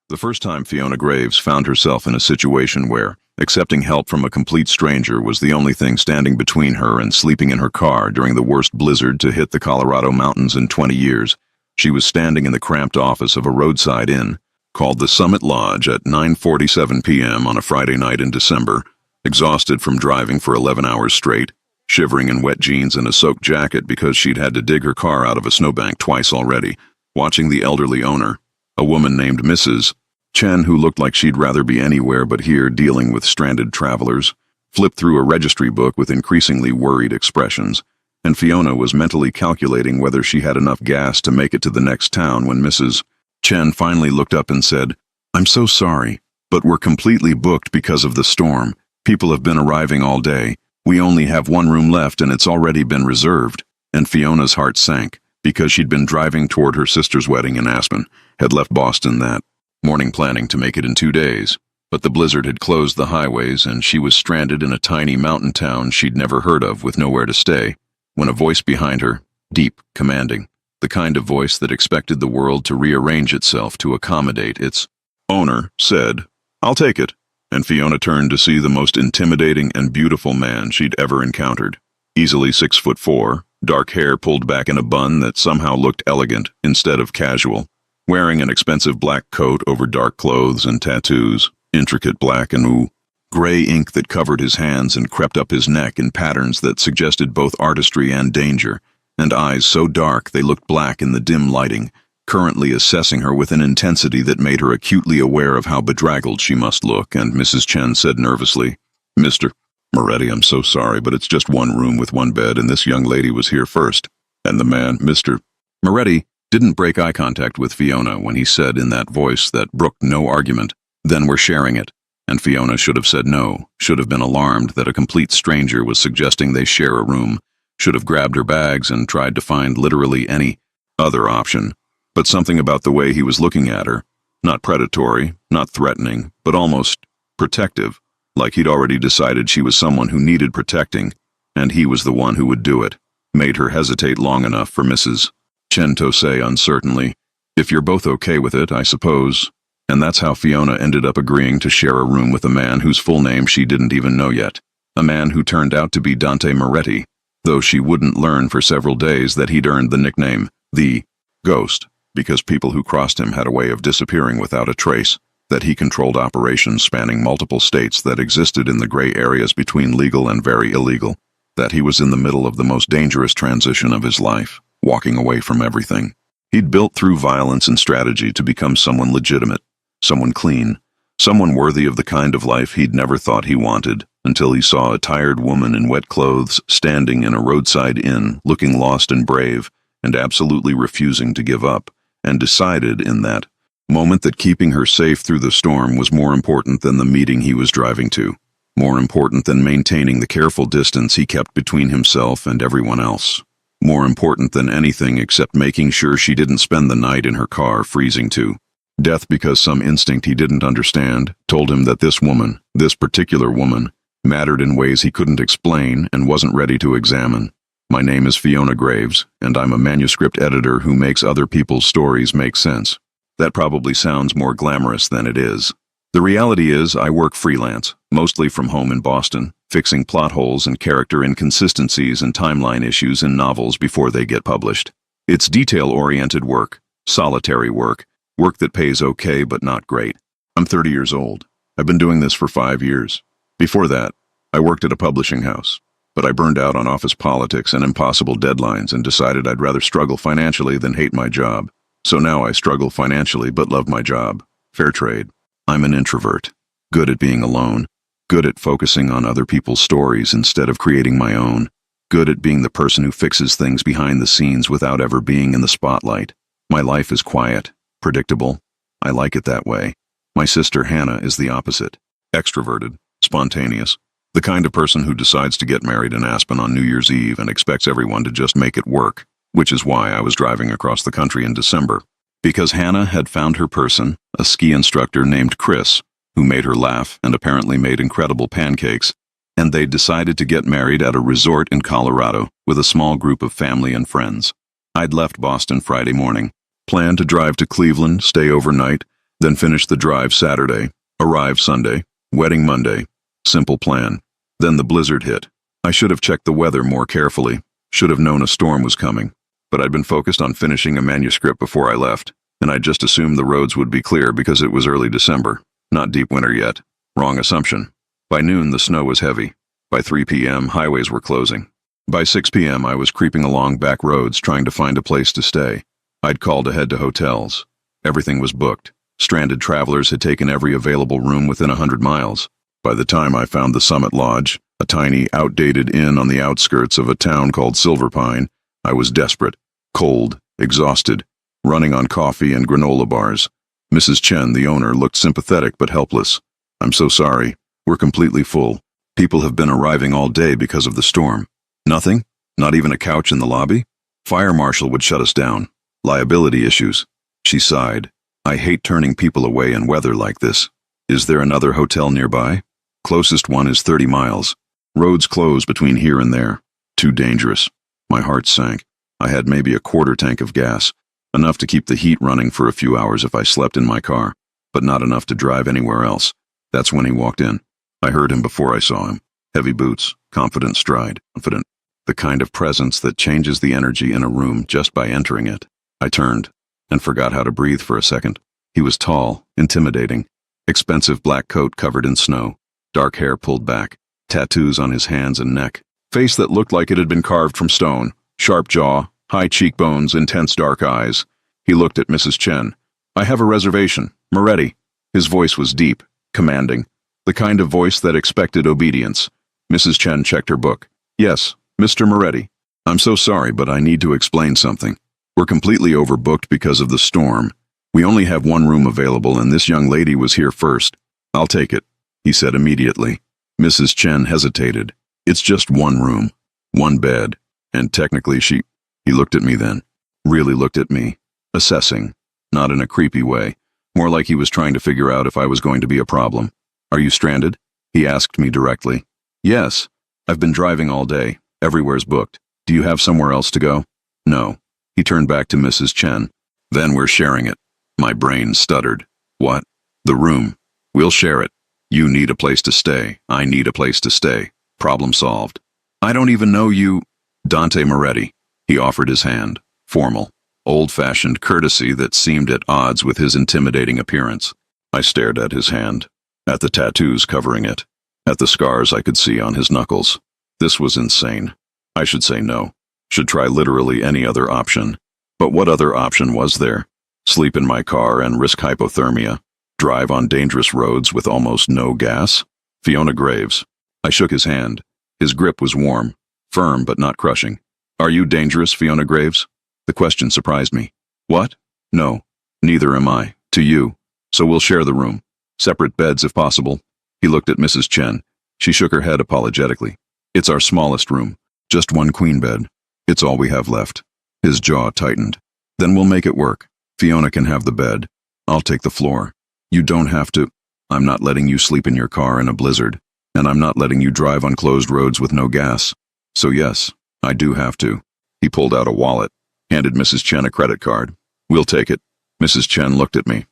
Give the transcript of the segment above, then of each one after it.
The first time Fiona Graves found herself in a situation where accepting help from a complete stranger was the only thing standing between her and sleeping in her car during the worst blizzard to hit the Colorado mountains in 20 years, she was standing in the cramped office of a roadside inn called the Summit Lodge at 9:47 p.m. on a Friday night in December, exhausted from driving for 11 hours straight, shivering in wet jeans and a soaked jacket because she'd had to dig her car out of a snowbank twice already, watching the elderly owner, a woman named Mrs. Chen, who looked like she'd rather be anywhere but here dealing with stranded travelers, flipped through a registry book with increasingly worried expressions, and Fiona was mentally calculating whether she had enough gas to make it to the next town when Mrs. Chen finally looked up and said, "I'm so sorry, but we're completely booked because of the storm. People have been arriving all day. We only have one room left and it's already been reserved." And Fiona's heart sank, because she'd been driving toward her sister's wedding in Aspen, had left Boston that morning planning to make it in 2 days. But the blizzard had closed the highways and she was stranded in a tiny mountain town she'd never heard of with nowhere to stay, when a voice behind her, deep, commanding, the kind of voice that expected the world to rearrange itself to accommodate its owner, said, "I'll take it." And Fiona turned to see the most intimidating and beautiful man she'd ever encountered. Easily 6'4", dark hair pulled back in a bun that somehow looked elegant instead of casual, wearing an expensive black coat over dark clothes and tattoos, intricate black and gray ink that covered his hands and crept up his neck in patterns that suggested both artistry and danger, and eyes so dark they looked black in the dim lighting, currently assessing her with an intensity that made her acutely aware of how bedraggled she must look. And Mrs. Chen said nervously, "Mr. Moretti, I'm so sorry, but it's just one room with one bed, and this young lady was here first." And the man, Mr. Moretti, didn't break eye contact with Fiona when he said in that voice that brooked no argument, "Then we're sharing it." And Fiona should have said no, should have been alarmed that a complete stranger was suggesting they share a room, should have grabbed her bags and tried to find literally any other option. But something about the way he was looking at her, not predatory, not threatening, but almost protective, like he'd already decided she was someone who needed protecting, and he was the one who would do it, made her hesitate long enough for Mrs. Chen to say uncertainly, "If you're both okay with it, I suppose." And that's how Fiona ended up agreeing to share a room with a man whose full name she didn't even know yet, a man who turned out to be Dante Moretti, though she wouldn't learn for several days that he'd earned the nickname, the Ghost, because people who crossed him had a way of disappearing without a trace, that he controlled operations spanning multiple states that existed in the gray areas between legal and very illegal, that he was in the middle of the most dangerous transition of his life, walking away from everything he'd built through violence and strategy to become someone legitimate, someone clean, someone worthy of the kind of life he'd never thought he wanted, until he saw a tired woman in wet clothes standing in a roadside inn, looking lost and brave, and absolutely refusing to give up, and decided in that moment that keeping her safe through the storm was more important than the meeting he was driving to, more important than maintaining the careful distance he kept between himself and everyone else, more important than anything except making sure she didn't spend the night in her car freezing to death because some instinct he didn't understand told him that this woman, this particular woman, mattered in ways he couldn't explain and wasn't ready to examine. My name is Fiona Graves, and I'm a manuscript editor who makes other people's stories make sense. That probably sounds more glamorous than it is. The reality is I work freelance, mostly from home in Boston, fixing plot holes and character inconsistencies and timeline issues in novels before they get published. It's detail-oriented work, solitary work, work that pays okay but not great. I'm 30 years old. I've been doing this for 5 years. Before that, I worked at a publishing house, but I burned out on office politics and impossible deadlines and decided I'd rather struggle financially than hate my job. So now I struggle financially but love my job. Fair trade. I'm an introvert, good at being alone, good at focusing on other people's stories instead of creating my own, good at being the person who fixes things behind the scenes without ever being in the spotlight. My life is quiet, predictable. I like it that way. My sister Hannah is the opposite, extroverted, spontaneous, the kind of person who decides to get married in Aspen on New Year's Eve and expects everyone to just make it work, which is why I was driving across the country in December. Because Hannah had found her person, a ski instructor named Chris, who made her laugh and apparently made incredible pancakes, and they'd decided to get married at a resort in Colorado with a small group of family and friends. I'd left Boston Friday morning, planned to drive to Cleveland, stay overnight, Then finish the drive Saturday, arrive Sunday, wedding Monday. Simple plan. Then the blizzard hit. I should have checked the weather more carefully, should have known a storm was coming. But I'd been focused on finishing a manuscript before I left, and I just assumed the roads would be clear because it was early December, not deep winter yet. Wrong assumption. By noon, the snow was heavy. By 3 p.m., highways were closing. By 6 p.m., I was creeping along back roads trying to find a place to stay. I'd called ahead to hotels. Everything was booked. Stranded travelers had taken every available room within 100 miles. By the time I found the Summit Lodge, a tiny, outdated inn on the outskirts of a town called Silver Pine, I was desperate, cold, exhausted, running on coffee and granola bars. Mrs. Chen, the owner, looked sympathetic but helpless. "I'm so sorry. We're completely full. People have been arriving all day because of the storm." "Nothing? Not even a couch in the lobby?" "Fire marshal would shut us down. Liability issues." She sighed. "I hate turning people away in weather like this. Is there another hotel nearby?" "Closest one is 30 miles. Roads close between here and there. Too dangerous." My heart sank. I had maybe a quarter tank of gas, enough to keep the heat running for a few hours if I slept in my car, but not enough to drive anywhere else. That's when he walked in. I heard him before I saw him. Heavy boots, confident stride, confident. The kind of presence that changes the energy in a room just by entering it. I turned and forgot how to breathe for a second. He was tall, intimidating. Expensive black coat covered in snow, dark hair pulled back, tattoos on his hands and neck, face that looked like it had been carved from stone, sharp jaw, high cheekbones, intense dark eyes. He looked at Mrs. Chen. "I have a reservation. Moretti." His voice was deep, commanding, the kind of voice that expected obedience. Mrs. Chen checked her book. "Yes, Mr. Moretti. I'm so sorry, but I need to explain something. We're completely overbooked because of the storm. We only have one room available, and this young lady was here first." "I'll take it," he said immediately. Mrs. Chen hesitated. "It's just one room, one bed, and technically she—" He looked at me then. Really looked at me. Assessing. Not in a creepy way. More like he was trying to figure out if I was going to be a problem. "Are you stranded?" He asked me directly. "Yes. I've been driving all day. Everywhere's booked. Do you have somewhere else to go?" "No." He turned back to Mrs. Chen. "Then we're sharing it." My brain stuttered. "What?" "The room. We'll share it. You need a place to stay. I need a place to stay. Problem solved." "I don't even know you." "Dante Moretti." He offered his hand. Formal, old-fashioned courtesy that seemed at odds with his intimidating appearance. I stared at his hand, at the tattoos covering it, at the scars I could see on his knuckles. This was insane. I should say no. Should try literally any other option. But what other option was there? Sleep in my car and risk hypothermia? Drive on dangerous roads with almost no gas? Fiona Graves. I shook his hand. His grip was warm, firm but not crushing. "Are you dangerous, Fiona Graves?" The question surprised me. "What?" "No, neither am I, to you. So we'll share the room. Separate beds if possible." He looked at Mrs. Chen. She shook her head apologetically. "It's our smallest room. Just one queen bed. It's all we have left." His jaw tightened. "Then we'll make it work. Fiona can have the bed. I'll take the floor. You don't have to. I'm not letting you sleep in your car in a blizzard, and I'm not letting you drive on closed roads with no gas. So yes, I do have to." He pulled out a wallet, handed Mrs. Chen a credit card. "We'll take it." Mrs. Chen looked at me.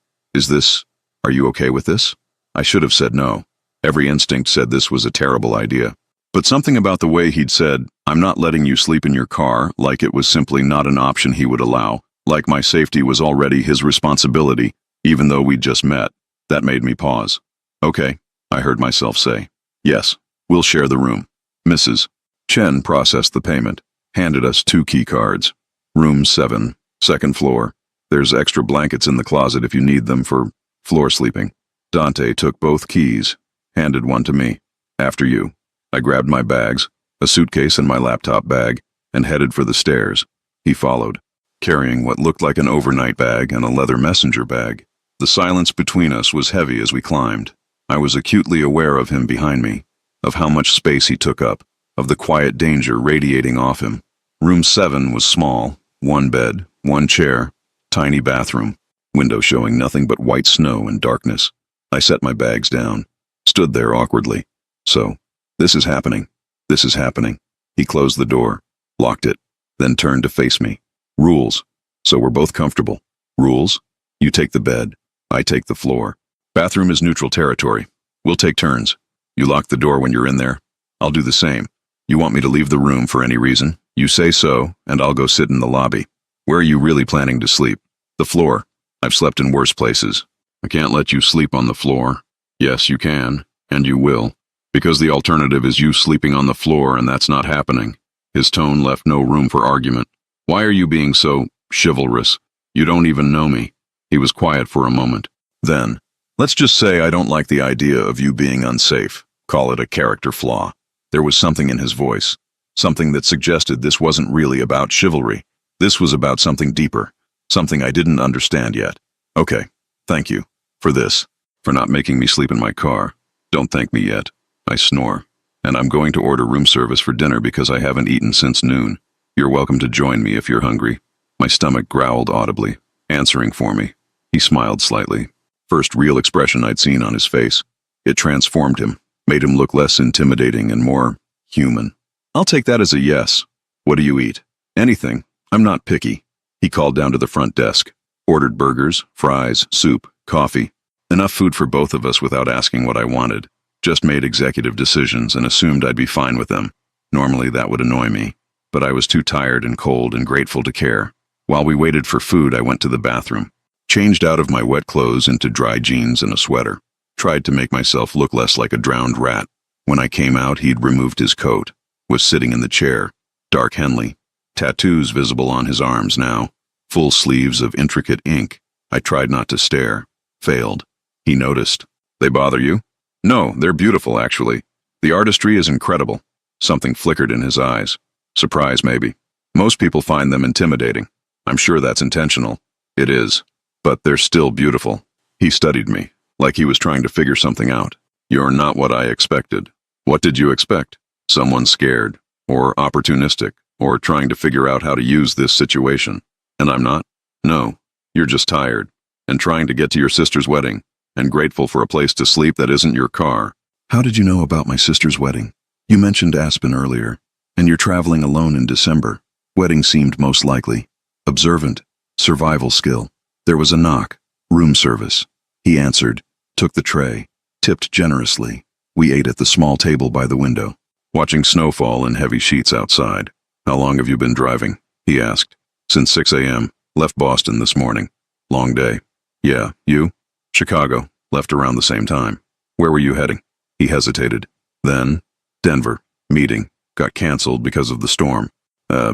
Are you okay with this?" I should have said no. Every instinct said this was a terrible idea. But something about the way he'd said, "I'm not letting you sleep in your car," like it was simply not an option he would allow, like my safety was already his responsibility, even though we'd just met. That made me pause. "Okay," I heard myself say. "Yes, we'll share the room." Mrs. Chen processed the payment, handed us 2 key cards. "Room 7, second floor. There's extra blankets in the closet if you need them for floor sleeping." Dante took both keys, handed one to me. "After you." I grabbed my bags, a suitcase and my laptop bag, and headed for the stairs. He followed, carrying what looked like an overnight bag and a leather messenger bag. The silence between us was heavy as we climbed. I was acutely aware of him behind me, of how much space he took up, of the quiet danger radiating off him. Room 7 was small, 1 bed, 1 chair, tiny bathroom, window showing nothing but white snow and darkness. I set my bags down, stood there awkwardly. So, this is happening. This is happening. He closed the door, locked it, then turned to face me. "Rules. So we're both comfortable. Rules? You take the bed. I take the floor. Bathroom is neutral territory. We'll take turns. You lock the door when you're in there. I'll do the same. You want me to leave the room for any reason? You say so, and I'll go sit in the lobby. Where are you really planning to sleep? The floor. I've slept in worse places. I can't let you sleep on the floor. Yes, you can, and you will. Because the alternative is you sleeping on the floor, and that's not happening. His tone left no room for argument. Why are you being so chivalrous? You don't even know me. He was quiet for a moment. Then, let's just say I don't like the idea of you being unsafe. Call it a character flaw. There was something in his voice. Something that suggested this wasn't really about chivalry. This was about something deeper. Something I didn't understand yet. Okay, thank you. For this. For not making me sleep in my car. Don't thank me yet. I snore. And I'm going to order room service for dinner because I haven't eaten since noon. You're welcome to join me if you're hungry. My stomach growled audibly, answering for me. He smiled slightly. First real expression I'd seen on his face. It transformed him, made him look less intimidating and more human. I'll take that as a yes. What do you eat? Anything. I'm not picky. He called down to the front desk. Ordered burgers, fries, soup, coffee. Enough food for both of us without asking what I wanted. Just made executive decisions and assumed I'd be fine with them. Normally that would annoy me, but I was too tired and cold and grateful to care. While we waited for food, I went to the bathroom. Changed out of my wet clothes into dry jeans and a sweater. Tried to make myself look less like a drowned rat. When I came out, he'd removed his coat. Was sitting in the chair. Dark Henley. Tattoos visible on his arms now. Full sleeves of intricate ink. I tried not to stare. Failed. He noticed. They bother you? No, they're beautiful, actually. The artistry is incredible. Something flickered in his eyes. Surprise, maybe. Most people find them intimidating. I'm sure that's intentional. It is. But they're still beautiful. He studied me, like he was trying to figure something out. You're not what I expected. What did you expect? Someone scared, or opportunistic, or trying to figure out how to use this situation. And I'm not? No. You're just tired, and trying to get to your sister's wedding, and grateful for a place to sleep that isn't your car. How did you know about my sister's wedding? You mentioned Aspen earlier, and you're traveling alone in December. Wedding seemed most likely. Observant. Survival skill. There was a knock. Room service. He answered, took the tray, tipped generously. We ate at the small table by the window, watching snowfall in heavy sheets outside. How long have you been driving? He asked. Since 6 a.m. Left Boston this morning. Long day. Yeah, you? Chicago. Left around the same time. Where were you heading? He hesitated. Then, Denver. Meeting. Got canceled because of the storm.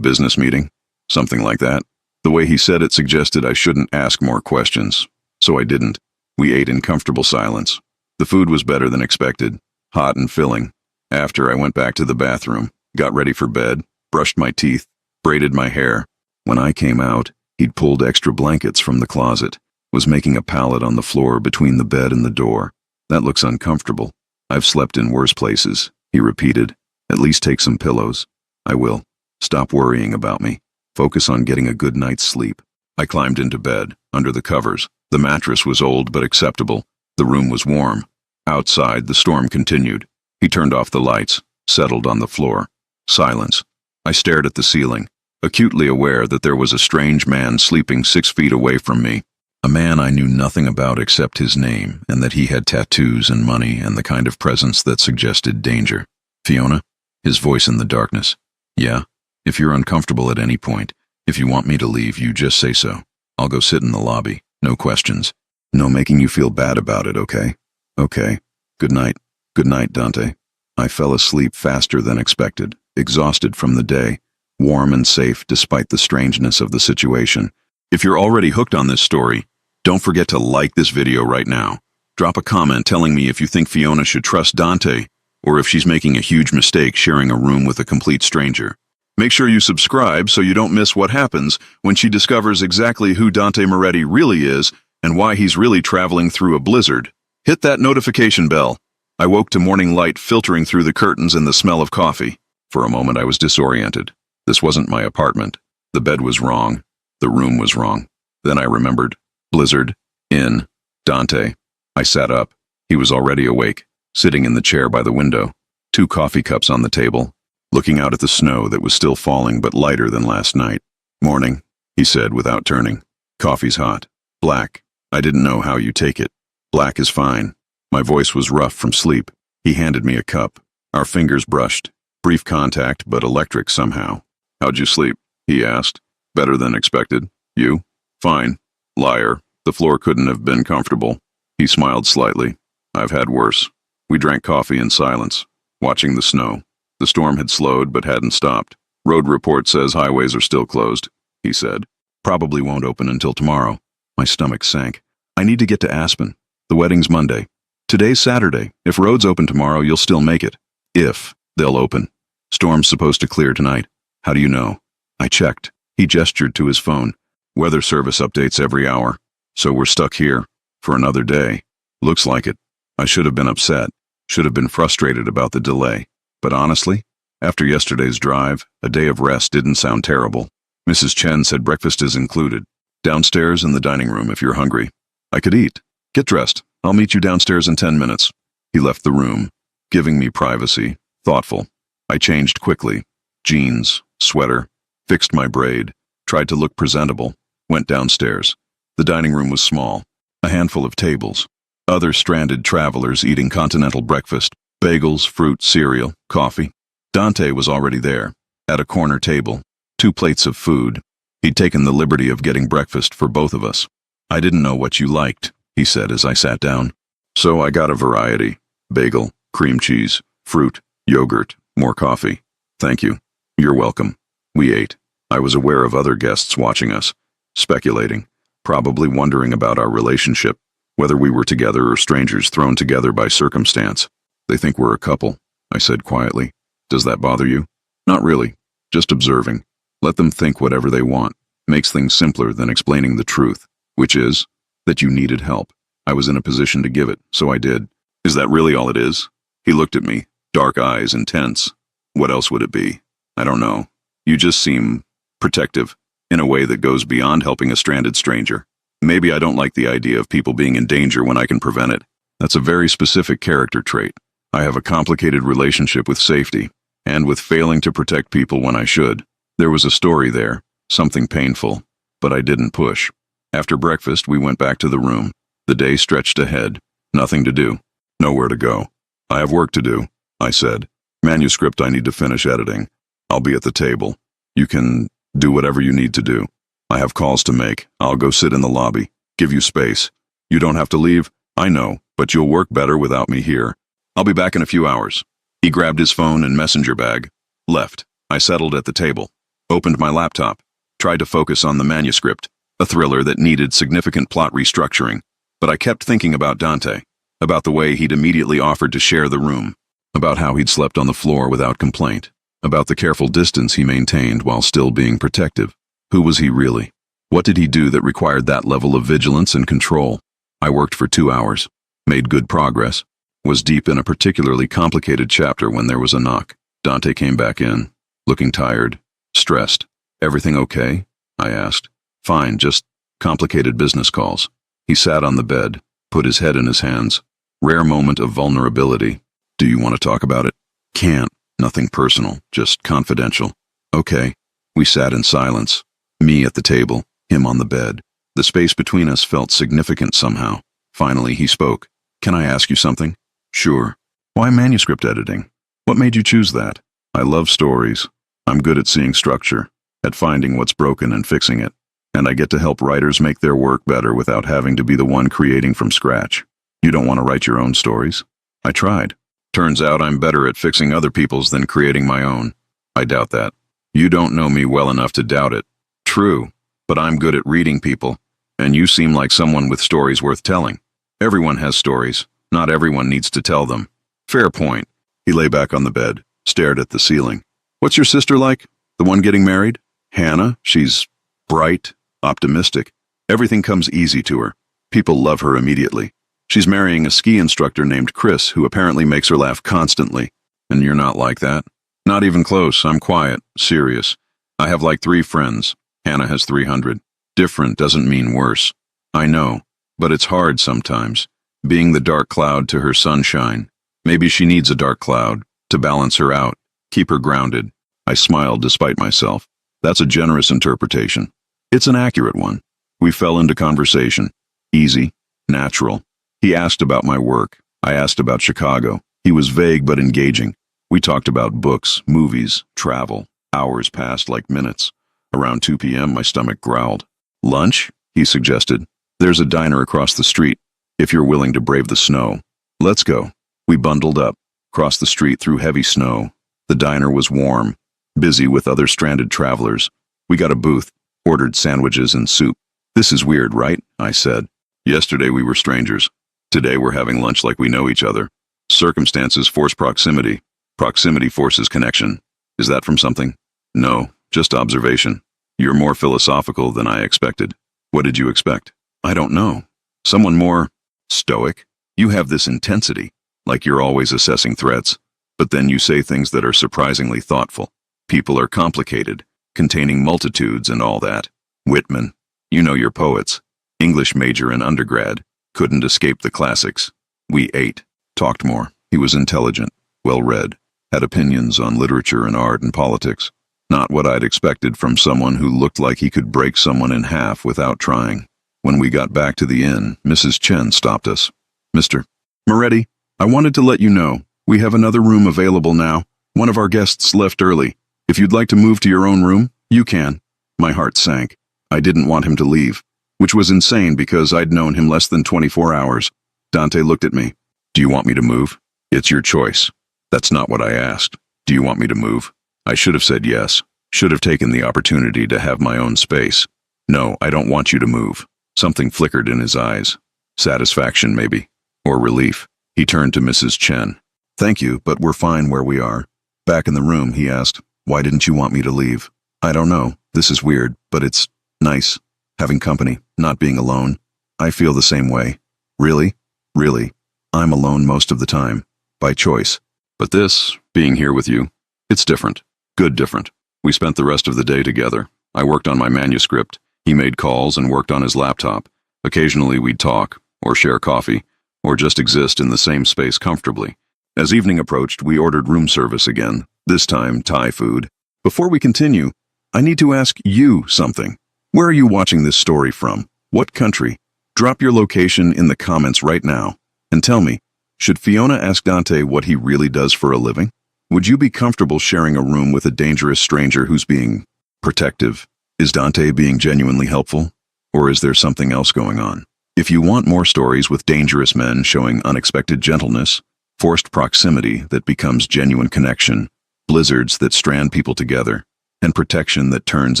Business meeting? Something like that. The way he said it suggested I shouldn't ask more questions. So I didn't. We ate in comfortable silence. The food was better than expected. Hot and filling. After, I went back to the bathroom, got ready for bed, brushed my teeth, braided my hair. When I came out, he'd pulled extra blankets from the closet, was making a pallet on the floor between the bed and the door. That looks uncomfortable. I've slept in worse places, he repeated. At least take some pillows. I will. Stop worrying about me. Focus on getting a good night's sleep. I climbed into bed, under the covers. The mattress was old but acceptable. The room was warm. Outside, the storm continued. He turned off the lights, settled on the floor. Silence. I stared at the ceiling, acutely aware that there was a strange man sleeping 6 feet away from me. A man I knew nothing about except his name, and that he had tattoos and money and the kind of presence that suggested danger. Fiona? His voice in the darkness. Yeah? If you're uncomfortable at any point, if you want me to leave, you just say so. I'll go sit in the lobby. No questions. No making you feel bad about it, okay? Okay. Good night. Good night, Dante. I fell asleep faster than expected, exhausted from the day, warm and safe despite the strangeness of the situation. If you're already hooked on this story, don't forget to like this video right now. Drop a comment telling me if you think Fiona should trust Dante, or if she's making a huge mistake sharing a room with a complete stranger. Make sure you subscribe so you don't miss what happens when she discovers exactly who Dante Moretti really is and why he's really traveling through a blizzard. Hit that notification bell. I woke to morning light filtering through the curtains and the smell of coffee. For a moment I was disoriented. This wasn't my apartment. The bed was wrong. The room was wrong. Then I remembered. Blizzard. Inn. Dante. I sat up. He was already awake, sitting in the chair by the window. 2 coffee cups on the table, looking out at the snow that was still falling but lighter than last night. Morning, he said without turning. Coffee's hot. Black. I didn't know how you take it. Black is fine. My voice was rough from sleep. He handed me a cup. Our fingers brushed. Brief contact, but electric somehow. How'd you sleep? He asked. Better than expected. You? Fine. Liar. The floor couldn't have been comfortable. He smiled slightly. I've had worse. We drank coffee in silence, watching the snow. The storm had slowed but hadn't stopped. Road report says highways are still closed, he said. Probably won't open until tomorrow. My stomach sank. I need to get to Aspen. The wedding's Monday. Today's Saturday. If roads open tomorrow, you'll still make it. If they'll open. Storm's supposed to clear tonight. How do you know? I checked. He gestured to his phone. Weather service updates every hour. So we're stuck here. For another day. Looks like it. I should have been upset. Should have been frustrated about the delay. But honestly, after yesterday's drive, a day of rest didn't sound terrible. Mrs. Chen said breakfast is included. Downstairs in the dining room if you're hungry. I could eat. Get dressed. I'll meet you downstairs in 10 minutes. He left the room, giving me privacy, thoughtful. I changed quickly. Jeans, sweater, fixed my braid, tried to look presentable, went downstairs. The dining room was small, a handful of tables. Other stranded travelers eating continental breakfast, bagels, fruit, cereal, coffee. Dante was already there, at a corner table, 2 plates of food. He'd taken the liberty of getting breakfast for both of us. I didn't know what you liked, he said as I sat down. So I got a variety. Bagel, cream cheese, fruit, yogurt, more coffee. Thank you. You're welcome. We ate. I was aware of other guests watching us, speculating, probably wondering about our relationship, whether we were together or strangers thrown together by circumstance. They think we're a couple, I said quietly. Does that bother you? Not really. Just observing. Let them think whatever they want. Makes things simpler than explaining the truth, which is that you needed help. I was in a position to give it, so I did. Is that really all it is? He looked at me, dark eyes intense. What else would it be? I don't know. You just seem protective, in a way that goes beyond helping a stranded stranger. Maybe I don't like the idea of people being in danger when I can prevent it. That's a very specific character trait. I have a complicated relationship with safety, and with failing to protect people when I should. There was a story there, something painful, but I didn't push. After breakfast, we went back to the room. The day stretched ahead. Nothing to do. Nowhere to go. I have work to do, I said. Manuscript I need to finish editing. I'll be at the table. You can do whatever you need to do. I have calls to make. I'll go sit in the lobby. Give you space. You don't have to leave? I know, but you'll work better without me here. I'll be back in a few hours. He grabbed his phone and messenger bag. Left. I settled at the table. Opened my laptop. Tried to focus on the manuscript, a thriller that needed significant plot restructuring. But I kept thinking about Dante, about the way he'd immediately offered to share the room, about how he'd slept on the floor without complaint, about the careful distance he maintained while still being protective. Who was he really? What did he do that required that level of vigilance and control? I worked for 2 hours, made good progress, was deep in a particularly complicated chapter when there was a knock. Dante came back in, looking tired, stressed. Everything okay? I asked. Fine, just complicated business calls. He sat on the bed, put his head in his hands. Rare moment of vulnerability. Do you want to talk about it? Can't. Nothing personal, just confidential. Okay. We sat in silence. Me at the table, him on the bed. The space between us felt significant somehow. Finally, he spoke. Can I ask you something? Sure. Why manuscript editing? What made you choose that? I love stories. I'm good at seeing structure, at finding what's broken and fixing it. And I get to help writers make their work better without having to be the one creating from scratch. You don't want to write your own stories? I tried. Turns out I'm better at fixing other people's than creating my own. I doubt that. You don't know me well enough to doubt it. True, but I'm good at reading people, and you seem like someone with stories worth telling. Everyone has stories. Not everyone needs to tell them. Fair point. He lay back on the bed, stared at the ceiling. What's your sister like? The one getting married? Hannah? She's bright, optimistic. Everything comes easy to her. People love her immediately. She's marrying a ski instructor named Chris, who apparently makes her laugh constantly. And you're not like that? Not even close. I'm quiet, serious. I have like 3 friends. Hannah has 300. Different doesn't mean worse. I know, but it's hard sometimes. Being the dark cloud to her sunshine. Maybe she needs a dark cloud to balance her out, keep her grounded. I smiled despite myself. That's a generous interpretation. It's an accurate one. We fell into conversation. Easy. Natural. He asked about my work. I asked about Chicago. He was vague but engaging. We talked about books, movies, travel. Hours passed like minutes. Around 2 p.m., my stomach growled. Lunch? He suggested. There's a diner across the street, if you're willing to brave the snow. Let's go. We bundled up, crossed the street through heavy snow. The diner was warm, busy with other stranded travelers. We got a booth, ordered sandwiches and soup. This is weird, right? I said. Yesterday we were strangers. Today we're having lunch like we know each other. Circumstances force proximity. Proximity forces connection. Is that from something? No, just observation. You're more philosophical than I expected. What did you expect? I don't know. Someone more stoic? You have this intensity, like you're always assessing threats. But then you say things that are surprisingly thoughtful. People are complicated, containing multitudes and all that. Whitman. You know your poets. English major in undergrad. Couldn't escape the classics. We ate. Talked more. He was intelligent, well-read, had opinions on literature and art and politics. Not what I'd expected from someone who looked like he could break someone in half without trying. When we got back to the inn, Mrs. Chen stopped us. Mr. Moretti, I wanted to let you know, we have another room available now. One of our guests left early. If you'd like to move to your own room, you can. My heart sank. I didn't want him to leave, which was insane because I'd known him less than 24 hours. Dante looked at me. Do you want me to move? It's your choice. That's not what I asked. Do you want me to move? I should have said yes. Should have taken the opportunity to have my own space. No, I don't want you to move. Something flickered in his eyes. Satisfaction, maybe. Or relief. He turned to Mrs. Chen. Thank you, but we're fine where we are. Back in the room, he asked, why didn't you want me to leave? I don't know. This is weird, but it's nice. Having company, not being alone. I feel the same way. Really? Really. I'm alone most of the time. By choice. But this, being here with you, it's different. Good different. We spent the rest of the day together. I worked on my manuscript. He made calls and worked on his laptop. Occasionally we'd talk, or share coffee, or just exist in the same space comfortably. As evening approached, we ordered room service again, this time Thai food. Before we continue, I need to ask you something. Where are you watching this story from? What country? Drop your location in the comments right now. And tell me, should Fiona ask Dante what he really does for a living? Would you be comfortable sharing a room with a dangerous stranger who's being protective? Is Dante being genuinely helpful? Or is there something else going on? If you want more stories with dangerous men showing unexpected gentleness, forced proximity that becomes genuine connection, blizzards that strand people together, and protection that turns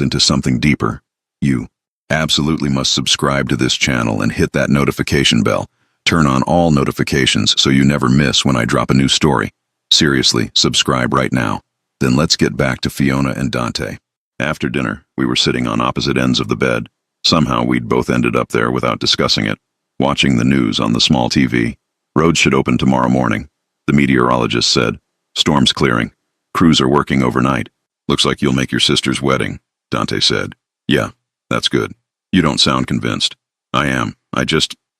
into something deeper, you absolutely must subscribe to this channel and hit that notification bell. Turn on all notifications so you never miss when I drop a new story. Seriously, subscribe right now. Then let's get back to Fiona and Dante. After dinner, we were sitting on opposite ends of the bed. Somehow we'd both ended up there without discussing it, watching the news on the small TV. Roads should open tomorrow morning. The meteorologist said. Storm's clearing. Crews are working overnight. Looks like you'll make your sister's wedding, Dante said. Yeah, that's good. You don't sound convinced. I am.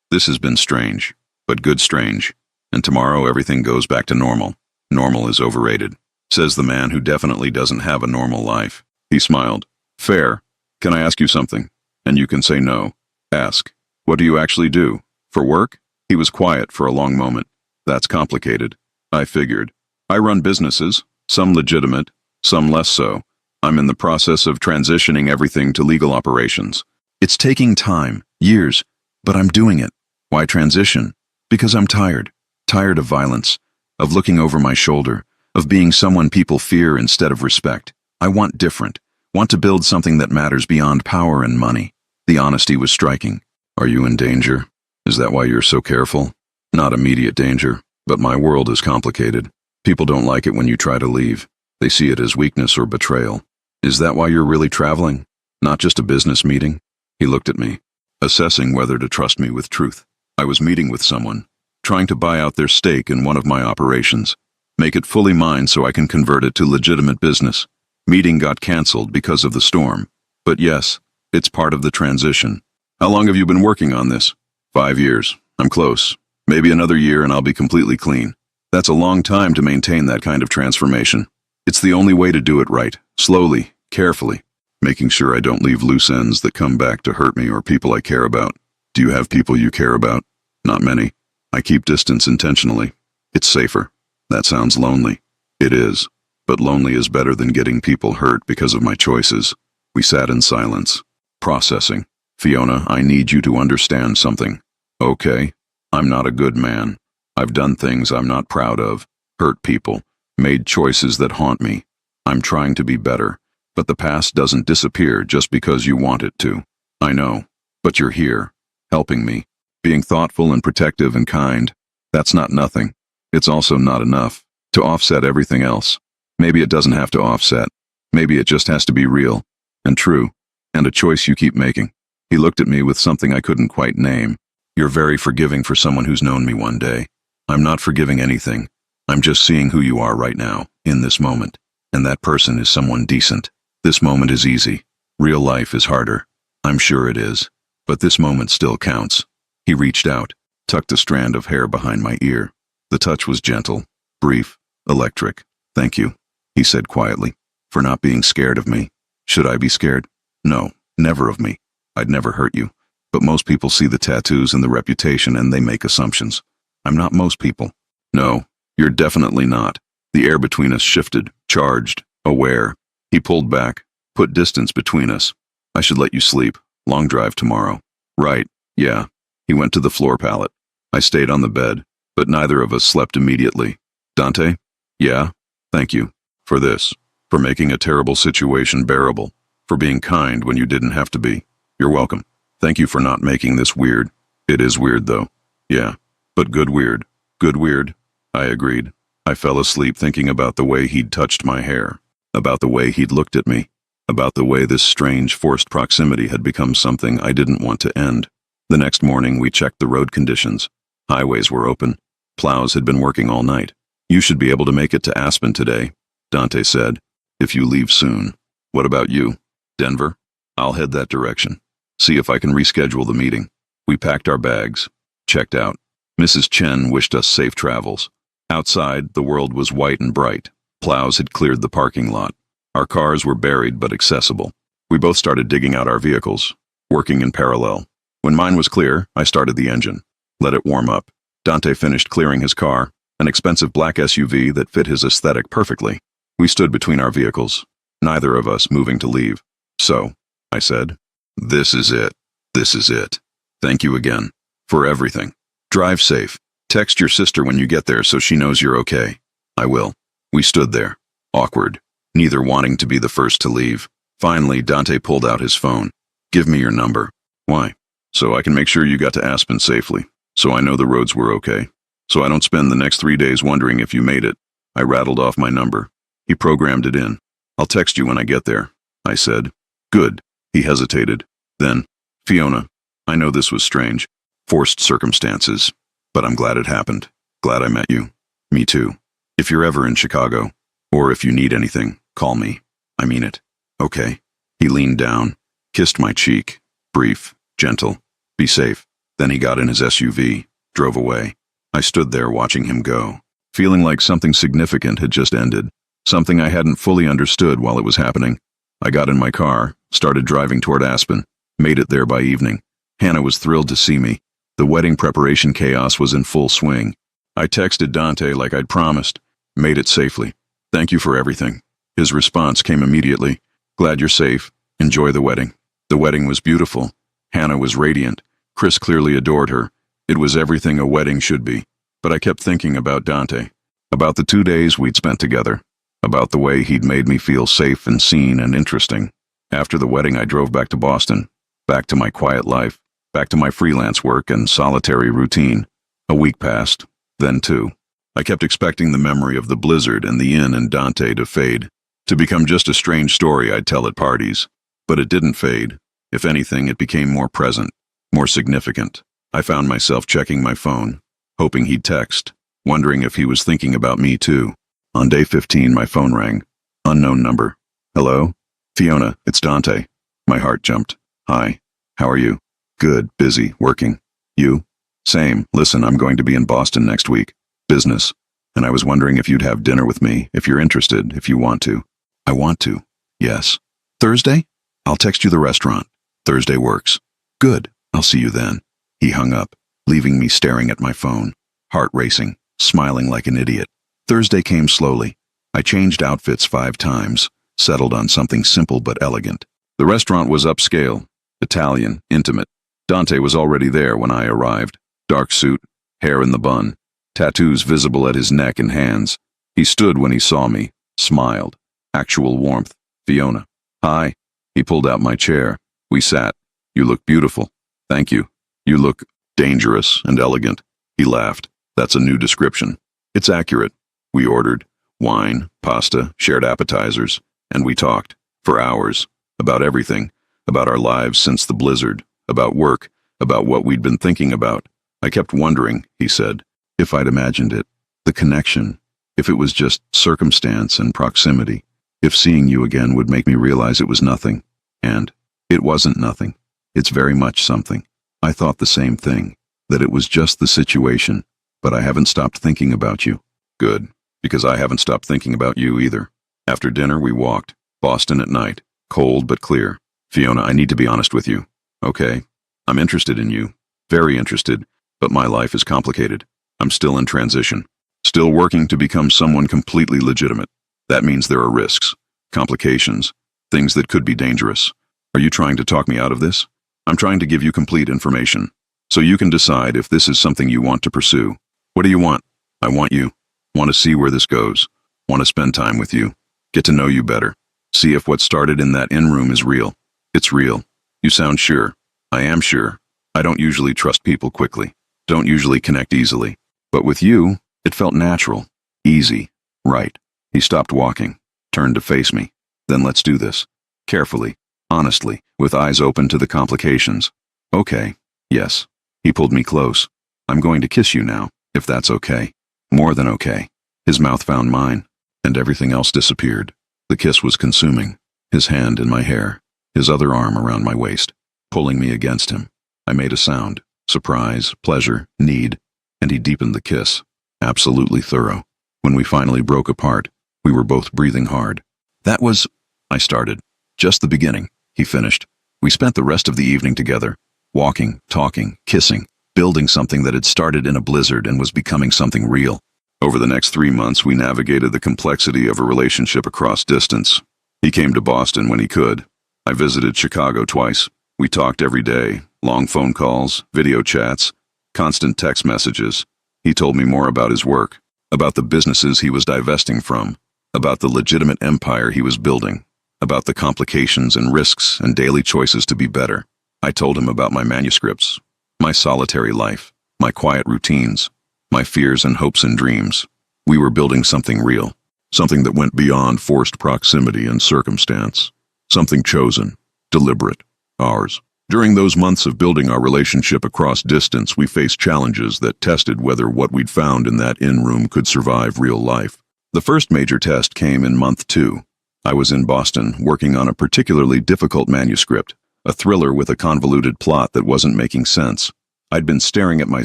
This has been strange, but good strange. And tomorrow everything goes back to normal. Normal is overrated, says the man who definitely doesn't have a normal life. He smiled. Fair. Can I ask you something? And you can say no. Ask. What do you actually do? For work? He was quiet for a long moment. That's complicated. I figured. I run businesses, some legitimate, some less so. I'm in the process of transitioning everything to legal operations. It's taking time, years, but I'm doing it. Why transition? Because I'm tired. Tired of violence, of looking over my shoulder, of being someone people fear instead of respect. I want different. Want to build something that matters beyond power and money. The honesty was striking. Are you in danger? Is that why you're so careful? Not immediate danger, but my world is complicated. People don't like it when you try to leave. They see it as weakness or betrayal. Is that why you're really traveling? Not just a business meeting? He looked at me, assessing whether to trust me with truth. I was meeting with someone, trying to buy out their stake in one of my operations, make it fully mine so I can convert it to legitimate business. Meeting got canceled because of the storm. But yes, it's part of the transition. How long have you been working on this? 5 years. I'm close. Maybe another year and I'll be completely clean. That's a long time to maintain that kind of transformation. It's the only way to do it right, slowly, carefully, making sure I don't leave loose ends that come back to hurt me or people I care about. Do you have people you care about? Not many. I keep distance intentionally. It's safer. That sounds lonely. It is. But lonely is better than getting people hurt because of my choices. We sat in silence, processing. Fiona, I need you to understand something. Okay? I'm not a good man. I've done things I'm not proud of, hurt people, made choices that haunt me. I'm trying to be better, but the past doesn't disappear just because you want it to. I know, but you're here, helping me, being thoughtful and protective and kind. That's not nothing. It's also not enough to offset everything else. Maybe it doesn't have to offset. Maybe it just has to be real and true and a choice you keep making. He looked at me with something I couldn't quite name. You're very forgiving for someone who's known me one day. I'm not forgiving anything. I'm just seeing who you are right now, in this moment. And that person is someone decent. This moment is easy. Real life is harder. I'm sure it is. But this moment still counts. He reached out, tucked a strand of hair behind my ear. The touch was gentle, brief, electric. Thank you, he said quietly, for not being scared of me. Should I be scared? No, never of me. I'd never hurt you. But most people see the tattoos and the reputation and they make assumptions. I'm not most people. No, you're definitely not. The air between us shifted, charged, aware. He pulled back, put distance between us. I should let you sleep. Long drive tomorrow. Right, yeah. He went to the floor pallet. I stayed on the bed, but neither of us slept immediately. Dante? Yeah? Thank you. For this. For making a terrible situation bearable. For being kind when you didn't have to be. You're welcome. Thank you for not making this weird. It is weird, though. Yeah. But good weird. Good weird. I agreed. I fell asleep thinking about the way he'd touched my hair. About the way he'd looked at me. About the way this strange forced proximity had become something I didn't want to end. The next morning, we checked the road conditions. Highways were open. Plows had been working all night. You should be able to make it to Aspen today, Dante said, if you leave soon. What about you? Denver? I'll head that direction. See if I can reschedule the meeting. We packed our bags, checked out. Mrs. Chen wished us safe travels. Outside, the world was white and bright. Plows had cleared the parking lot. Our cars were buried but accessible. We both started digging out our vehicles, working in parallel. When mine was clear, I started the engine. Let it warm up. Dante finished clearing his car, an expensive black SUV that fit his aesthetic perfectly. We stood between our vehicles, neither of us moving to leave. So, I said, this is it. This is it. Thank you again. For everything. Drive safe. Text your sister when you get there so she knows you're okay. I will. We stood there, awkward, neither wanting to be the first to leave. Finally, Dante pulled out his phone. Give me your number. Why? So I can make sure you got to Aspen safely. So I know the roads were okay. So I don't spend the next 3 days wondering if you made it. I rattled off my number. He programmed it in. I'll text you when I get there, I said. Good. He hesitated. Then, Fiona, I know this was strange. Forced circumstances. But I'm glad it happened. Glad I met you. Me too. If you're ever in Chicago, or if you need anything, call me. I mean it. Okay. He leaned down, kissed my cheek. Brief, gentle. Be safe. Then he got in his SUV, drove away. I stood there watching him go, feeling like something significant had just ended, something I hadn't fully understood while it was happening. I got in my car, started driving toward Aspen, made it there by evening. Hannah was thrilled to see me. The wedding preparation chaos was in full swing. I texted Dante like I'd promised, made it safely. Thank you for everything. His response came immediately. Glad you're safe. Enjoy the wedding. The wedding was beautiful. Hannah was radiant. Chris clearly adored her. It was everything a wedding should be. But I kept thinking about Dante, about the 2 days we'd spent together, about the way he'd made me feel safe and seen and interesting. After the wedding, I drove back to Boston, back to my quiet life, back to my freelance work and solitary routine. A week passed, then 2. I kept expecting the memory of the blizzard and the inn and Dante to fade, to become just a strange story I'd tell at parties. But it didn't fade. If anything, it became more present, more significant. I found myself checking my phone, hoping he'd text, wondering if he was thinking about me too. On day 15, my phone rang. Unknown number. Hello? Fiona, it's Dante. My heart jumped. Hi. How are you? Good, busy, working. You? Same. Listen, I'm going to be in Boston next week. Business. And I was wondering if you'd have dinner with me, if you're interested, if you want to. I want to. Yes. Thursday? I'll text you the restaurant. Thursday works. Good. I'll see you then. He hung up, leaving me staring at my phone, heart racing, smiling like an idiot. Thursday came slowly. I changed outfits 5 times, settled on something simple but elegant. The restaurant was upscale, Italian, intimate. Dante was already there when I arrived. Dark suit, hair in the bun, tattoos visible at his neck and hands. He stood when he saw me, smiled. Actual warmth. Fiona. Hi. He pulled out my chair. We sat. You look beautiful. Thank you. You look dangerous and elegant. He laughed. That's a new description. It's accurate. We ordered wine, pasta, shared appetizers, and we talked for hours about everything, about our lives since the blizzard, about work, about what we'd been thinking about. I kept wondering, he said, if I'd imagined it, the connection, if it was just circumstance and proximity, if seeing you again would make me realize it was nothing. And it wasn't nothing. It's very much something. I thought the same thing, that it was just the situation, but I haven't stopped thinking about you. Good, because I haven't stopped thinking about you either. After dinner, we walked. Boston at night. Cold but clear. Fiona, I need to be honest with you. Okay? I'm interested in you. Very interested, but my life is complicated. I'm still in transition. Still working to become someone completely legitimate. That means there are risks, complications, things that could be dangerous. Are you trying to talk me out of this? I'm trying to give you complete information, so you can decide if this is something you want to pursue. What do you want? I want you. Want to see where this goes. Want to spend time with you. Get to know you better. See if what started in that in-room is real. It's real. You sound sure. I am sure. I don't usually trust people quickly. Don't usually connect easily. But with you, it felt natural. Easy. Right. He stopped walking. Turned to face me. Then let's do this. Carefully. Honestly. With eyes open to the complications. Okay. Yes. He pulled me close. I'm going to kiss you now, if that's okay. More than okay. His mouth found mine, and everything else disappeared. The kiss was consuming. His hand in my hair, his other arm around my waist, pulling me against him. I made a sound. Surprise, pleasure, need, and he deepened the kiss. Absolutely thorough. When we finally broke apart, we were both breathing hard. That was, I started. Just the beginning, he finished. We spent the rest of the evening together, walking, talking, kissing, building something that had started in a blizzard and was becoming something real. Over the next 3 months, we navigated the complexity of a relationship across distance. He came to Boston when he could. I visited Chicago twice. We talked every day, long phone calls, video chats, constant text messages. He told me more about his work, about the businesses he was divesting from, about the legitimate empire he was building, about the complications and risks and daily choices to be better. I told him about my manuscripts, my solitary life, my quiet routines, my fears and hopes and dreams. We were building something real, something that went beyond forced proximity and circumstance, something chosen, deliberate, ours. During those months of building our relationship across distance, we faced challenges that tested whether what we'd found in that in-room could survive real life. The first major test came in month 2. I was in Boston, working on a particularly difficult manuscript, a thriller with a convoluted plot that wasn't making sense. I'd been staring at my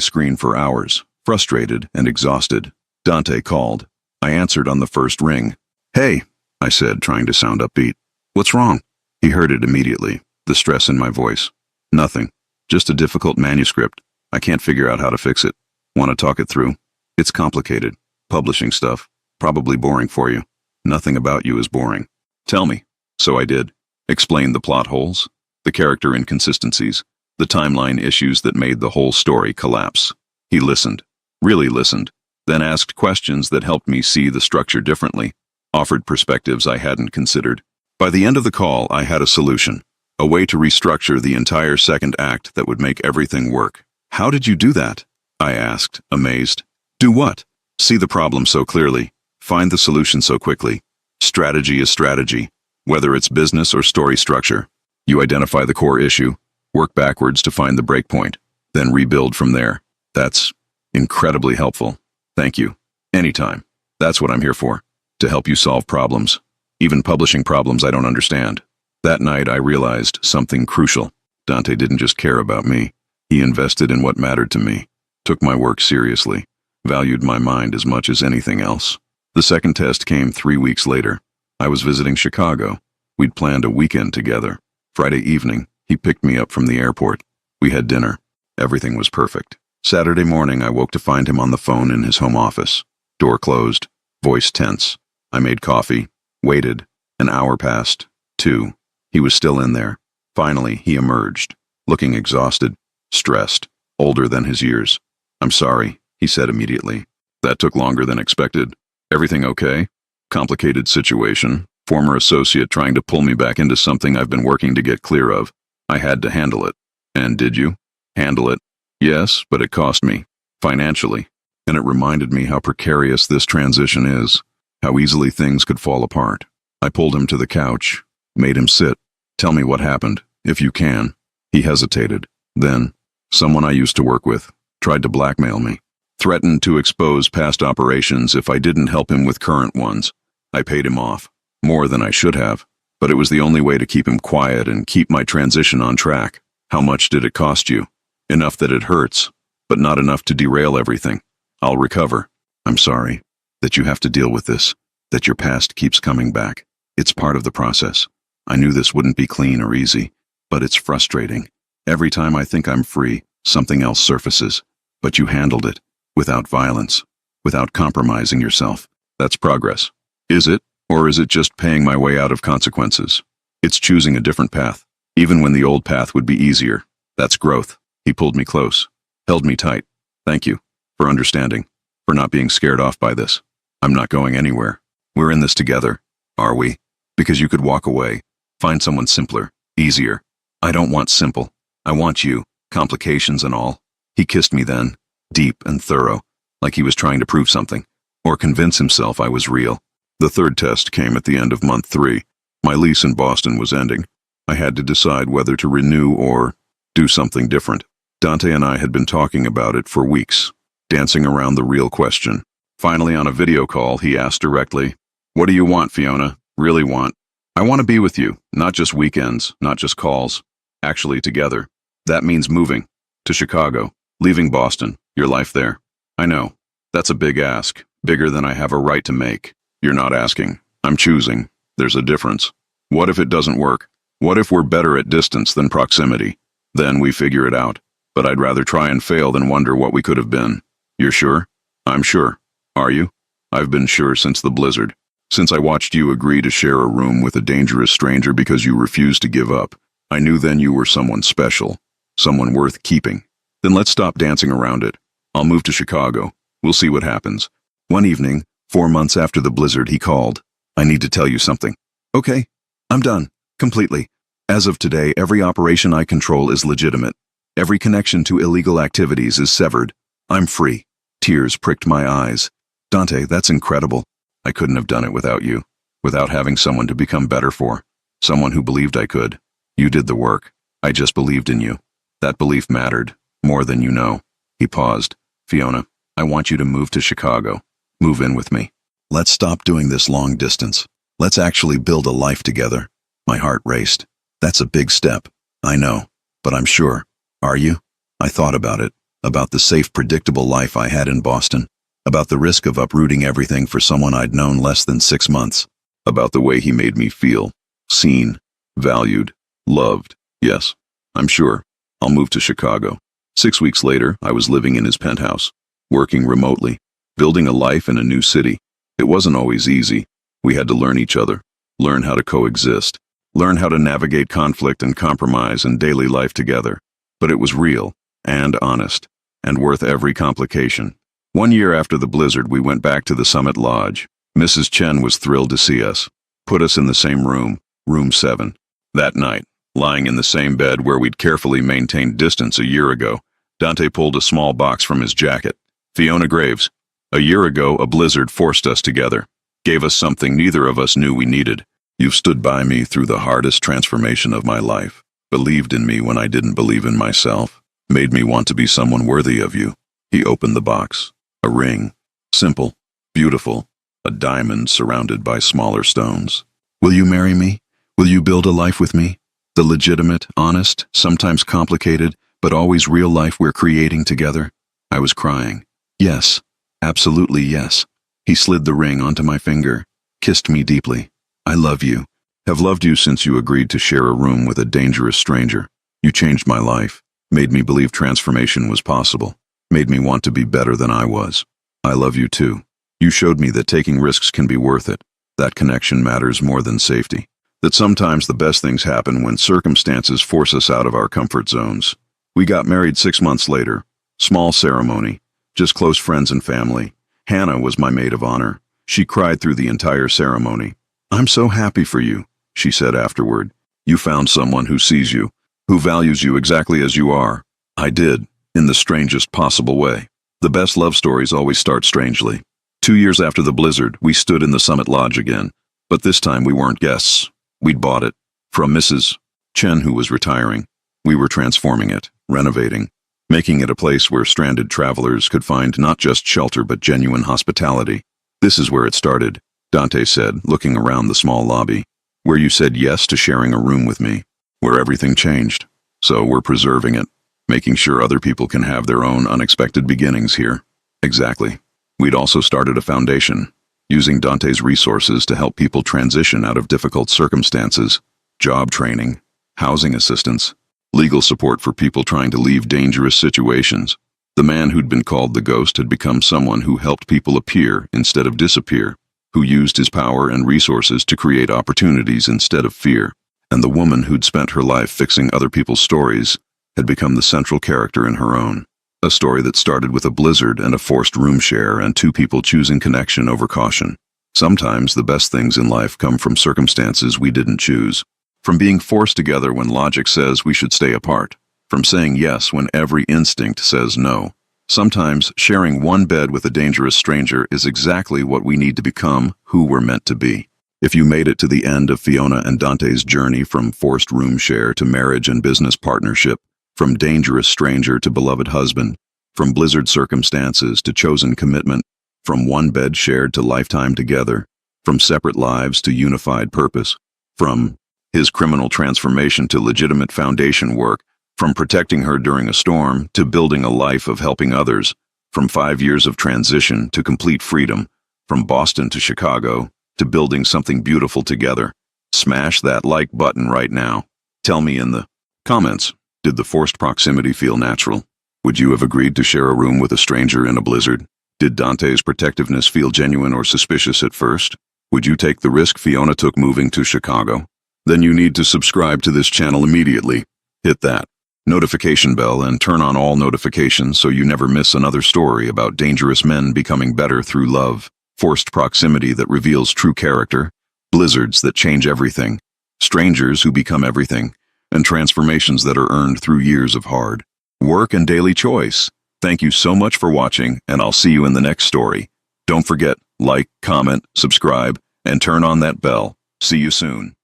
screen for hours, frustrated and exhausted. Dante called. I answered on the first ring. Hey, I said, trying to sound upbeat. What's wrong? He heard it immediately, the stress in my voice. Nothing. Just a difficult manuscript. I can't figure out how to fix it. Want to talk it through? It's complicated. Publishing stuff. Probably boring for you. Nothing about you is boring. Tell me. So I did. Explained the plot holes, the character inconsistencies, the timeline issues that made the whole story collapse. He listened. Really listened. Then asked questions that helped me see the structure differently, offered perspectives I hadn't considered. By the end of the call, I had a solution. A way to restructure the entire second act that would make everything work. How did you do that? I asked, amazed. Do what? See the problem so clearly. Find the solution so quickly. Strategy is strategy, whether it's business or story structure. You identify the core issue, work backwards to find the breakpoint, then rebuild from there. That's incredibly helpful. Thank you. Anytime. That's what I'm here for. To help you solve problems. Even publishing problems I don't understand. That night I realized something crucial. Dante didn't just care about me. He invested in what mattered to me. Took my work seriously. Valued my mind as much as anything else. The second test came 3 weeks later. I was visiting Chicago. We'd planned a weekend together. Friday evening, he picked me up from the airport. We had dinner. Everything was perfect. Saturday morning, I woke to find him on the phone in his home office. Door closed, voice tense. I made coffee, waited. An hour passed. 2. He was still in there. Finally, he emerged, looking exhausted, stressed, older than his years. "I'm sorry," he said immediately. "That took longer than expected. Everything okay?" "Complicated situation. Former associate trying to pull me back into something I've been working to get clear of. I had to handle it." "And did you?" "Handle it? Yes, but it cost me. Financially. And it reminded me how precarious this transition is. How easily things could fall apart." I pulled him to the couch, made him sit. "Tell me what happened, if you can." He hesitated. Then, "Someone I used to work with tried to blackmail me. Threatened to expose past operations if I didn't help him with current ones. I paid him off. More than I should have. But it was the only way to keep him quiet and keep my transition on track." "How much did it cost you?" "Enough that it hurts, but not enough to derail everything. I'll recover." "I'm sorry that you have to deal with this, that your past keeps coming back. It's part of the process. I knew this wouldn't be clean or easy, but it's frustrating. Every time I think I'm free, something else surfaces. But you handled it, without violence, without compromising yourself. That's progress. Is it, or is it just paying my way out of consequences? It's choosing a different path, even when the old path would be easier. That's growth." He pulled me close, held me tight. "Thank you, for understanding, for not being scared off by this. I'm not going anywhere. We're in this together, are we? Because you could walk away, find someone simpler, easier. I don't want simple. I want you, complications and all." He kissed me then, deep and thorough, like he was trying to prove something, or convince himself I was real. The third test came at the end of month 3. My lease in Boston was ending. I had to decide whether to renew or do something different. Dante and I had been talking about it for weeks, dancing around the real question. Finally, on a video call, he asked directly, "What do you want, Fiona? Really want?" "I want to be with you, not just weekends, not just calls. Actually together. That means moving. To Chicago. Leaving Boston. Your life there." "I know. That's a big ask. Bigger than I have a right to make." "You're not asking. I'm choosing. There's a difference. What if it doesn't work? What if we're better at distance than proximity? Then we figure it out. But I'd rather try and fail than wonder what we could have been." "You're sure?" "I'm sure. Are you?" "I've been sure since the blizzard. Since I watched you agree to share a room with a dangerous stranger because you refused to give up. I knew then you were someone special. Someone worth keeping. Then let's stop dancing around it. I'll move to Chicago. We'll see what happens." One evening, 4 months after the blizzard, he called. "I need to tell you something." "Okay. I'm done. Completely. As of today, every operation I control is legitimate. Every connection to illegal activities is severed. I'm free." Tears pricked my eyes. "Dante, that's incredible. I couldn't have done it without you. Without having someone to become better for. Someone who believed I could. You did the work. I just believed in you. That belief mattered. More than you know." He paused. "Fiona, I want you to move to Chicago. Move in with me. Let's stop doing this long distance. Let's actually build a life together." My heart raced. "That's a big step. I know. But I'm sure. Are you?" I thought about it. About the safe, predictable life I had in Boston. About the risk of uprooting everything for someone I'd known less than 6 months. About the way he made me feel. Seen. Valued. Loved. Yes. I'm sure. I'll move to Chicago. 6 weeks later, I was living in his penthouse. Working remotely. Building a life in a new city. It wasn't always easy. We had to learn each other. Learn how to coexist. Learn how to navigate conflict and compromise in daily life together. But it was real, and honest, and worth every complication. 1 year after the blizzard, we went back to the Summit Lodge. Mrs. Chen was thrilled to see us. Put us in the same room, room 7. That night, lying in the same bed where we'd carefully maintained distance a year ago, Dante pulled a small box from his jacket. "Fiona Graves. A year ago, a blizzard forced us together. Gave us something neither of us knew we needed. You've stood by me through the hardest transformation of my life. Believed in me when I didn't believe in myself. Made me want to be someone worthy of you." He opened the box. A ring. Simple. Beautiful. A diamond surrounded by smaller stones. "Will you marry me? Will you build a life with me? The legitimate, honest, sometimes complicated, but always real life we're creating together?" I was crying. "Yes. Absolutely yes." He slid the ring onto my finger. Kissed me deeply. "I love you. Have loved you since you agreed to share a room with a dangerous stranger. You changed my life. Made me believe transformation was possible. Made me want to be better than I was. I love you too. You showed me that taking risks can be worth it. That connection matters more than safety. That sometimes the best things happen when circumstances force us out of our comfort zones. We got married 6 months later. Small ceremony. Just close friends and family. Hannah was my maid of honor. She cried through the entire ceremony. "I'm so happy for you," she said afterward. "You found someone who sees you, who values you exactly as you are." I did, in the strangest possible way. The best love stories always start strangely. 2 years after the blizzard, we stood in the Summit Lodge again. But this time we weren't guests. We'd bought it. From Mrs. Chen, who was retiring. We were transforming it, renovating, making it a place where stranded travelers could find not just shelter but genuine hospitality. "This is where it started," Dante said, looking around the small lobby. "Where you said yes to sharing a room with me. Where everything changed. So we're preserving it, making sure other people can have their own unexpected beginnings here." Exactly. We'd also started a foundation, using Dante's resources to help people transition out of difficult circumstances, job training, housing assistance, legal support for people trying to leave dangerous situations. The man who'd been called the Ghost had become someone who helped people appear instead of disappear, who used his power and resources to create opportunities instead of fear. And the woman who'd spent her life fixing other people's stories had become the central character in her own. A story that started with a blizzard and a forced room share and 2 people choosing connection over caution. Sometimes the best things in life come from circumstances we didn't choose. From being forced together when logic says we should stay apart. From saying yes when every instinct says no. Sometimes sharing one bed with a dangerous stranger is exactly what we need to become who we're meant to be. If you made it to the end of Fiona and Dante's journey from forced room share to marriage and business partnership, from dangerous stranger to beloved husband, from blizzard circumstances to chosen commitment, from one bed shared to lifetime together, from separate lives to unified purpose, from his criminal transformation to legitimate foundation work, from protecting her during a storm to building a life of helping others, from 5 years of transition to complete freedom, from Boston to Chicago to building something beautiful together. Smash that like button right now. Tell me in the comments, did the forced proximity feel natural? Would you have agreed to share a room with a stranger in a blizzard? Did Dante's protectiveness feel genuine or suspicious at first? Would you take the risk Fiona took moving to Chicago? Then you need to subscribe to this channel immediately. Hit that notification bell and turn on all notifications so you never miss another story about dangerous men becoming better through love, forced proximity that reveals true character, blizzards that change everything, strangers who become everything, and transformations that are earned through years of hard work and daily choice. Thank you so much for watching, and I'll see you in the next story. Don't forget, like, comment, subscribe, and turn on that bell. See you soon.